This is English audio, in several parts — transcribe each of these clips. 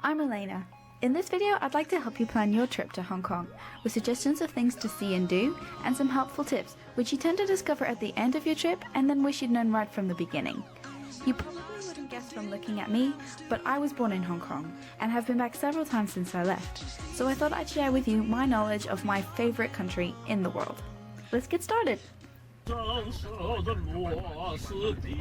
I'm Elena. In this video, I'd like to help you plan your trip to Hong Kong with suggestions of things to see and do, and some helpful tips which you tend to discover at the end of your trip and then wish you'd known right from the beginning. You probably wouldn't guess from looking at me, but I was born in Hong Kong and have been back several times since I left, so I thought I'd share with you my knowledge of my favorite country in the world. Let's get started!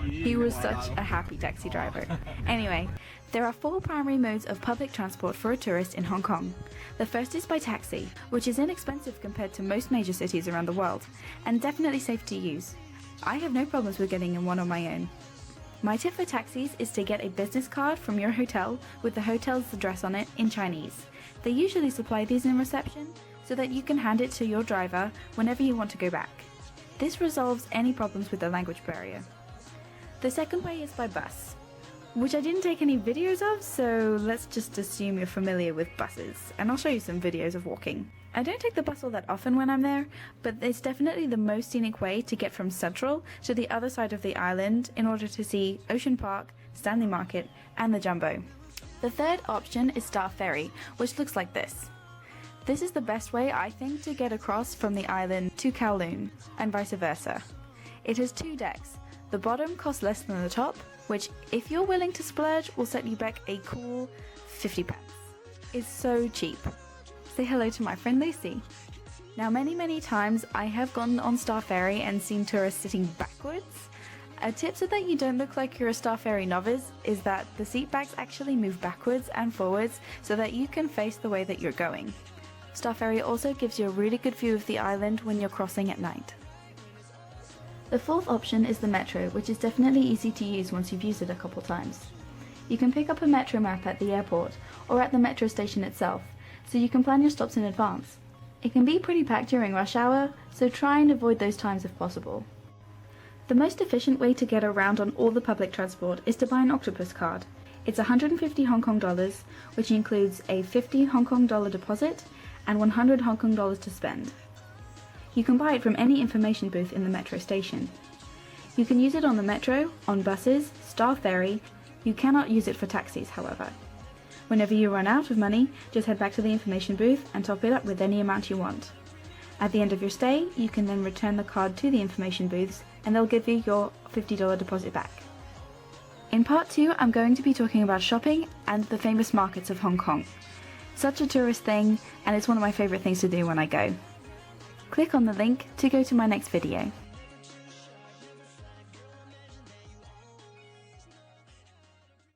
He was such a happy taxi driver. Anyway, there are 4 primary modes of public transport for a tourist in Hong Kong. The first is by taxi, which is inexpensive compared to most major cities around the world, and definitely safe to use. I have no problems with getting in one on my own. My tip for taxis is to get a business card from your hotel with the hotel's address on it in Chinese. They usually supply these in reception, so that you can hand it to your driver whenever you want to go back. This resolves any problems with the language barrier. The second way is by bus, which I didn't take any videos of, so let's just assume you're familiar with buses, and I'll show you some videos of walking. I don't take the bus all that often when I'm there, but it's definitely the most scenic way to get from Central to the other side of the island in order to see Ocean Park, Stanley Market, and the Jumbo. The third option is Star Ferry, which looks like this. This is the best way, I think, to get across from the island to Kowloon, and vice versa. It has 2 decks. The bottom costs less than the top, which, if you're willing to splurge, will set you back a cool 50 pence. It's so cheap. Say hello to my friend Lucy. Now, many times I have gone on Star Ferry and seen tourists sitting backwards. A tip so that you don't look like you're a Star Ferry novice is that the seat backs actually move backwards and forwards so that you can face the way that you're going. Star Ferry also gives you a really good view of the island when you're crossing at night. The fourth option is the metro, which is definitely easy to use once you've used it a couple times. You can pick up a metro map at the airport or at the metro station itself, so you can plan your stops in advance. It can be pretty packed during rush hour, so try and avoid those times if possible. The most efficient way to get around on all the public transport is to buy an octopus card. It's 150 Hong Kong dollars, which includes a 50 Hong Kong dollar deposit and 100 Hong Kong dollars to spend. You can buy it from any information booth in the metro station. You can use it on the metro, on buses, Star Ferry. You cannot use it for taxis, however. Whenever you run out of money, just head back to the information booth and top it up with any amount you want. At the end of your stay, you can then return the card to the information booths and they'll give you your $50 deposit back. In part 2, I'm going to be talking about shopping and the famous markets of Hong Kong. Such a tourist thing, and it's one of my favorite things to do when I go. Click on the link to go to my next video.